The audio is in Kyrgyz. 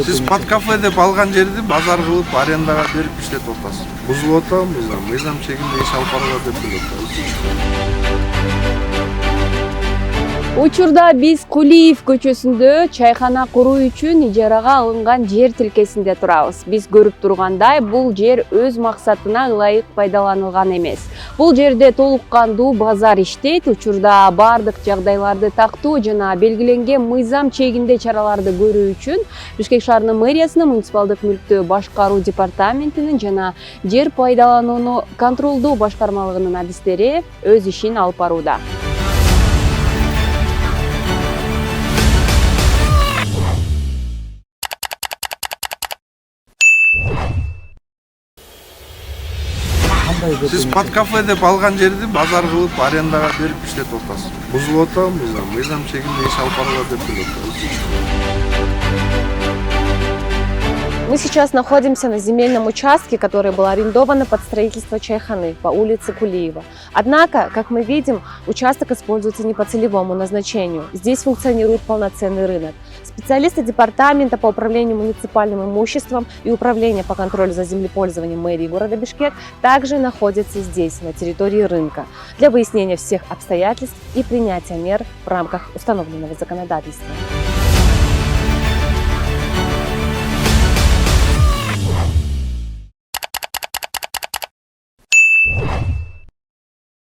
Сиз под кафе деп алган жерди базар кылып арендага берип иштетип атасыз. Бузулуп атабы мыйзам чегинде иш алып барылат деп билип атабыз. Учурда биз Кулиев көчөсүндө чайхана куруу үчүн ижарага алынган жер тилкесинде турабыз. Биз көрүп тургандай, бул жер өз максатына ылайык пайдаланылган эмес. Бул жерде толук кандуу базар иштейт. Учурда бардык жагдайларды тактоо жана белгиленген мыйзам чегинде чараларды көрүү үчүн Бишкек шаарынын мэриясынын муниципалдык мүлктү башкаруу департаментинин жана жер пайдаланууну контролдоо башкармалыгынын адистери өз ишин алып барууда. Сиз под кафе деп алган жерди базар кылып арендага берип иштетип атасыз. Бузулуп атабы мыйзам чегинде иш алып барылат деп билип атабыз. Мы сейчас находимся на земельном участке, который был арендован под строительство чайханы по улице Кулиева. Однако, как мы видим, участок используется не по целевому назначению. Здесь функционирует полноценный рынок. Специалисты департамента по управлению муниципальным имуществом и управления по контролю за землепользованием мэрии города Бишкек также находятся здесь, на территории рынка, для выяснения всех обстоятельств и принятия мер в рамках установленного законодательства.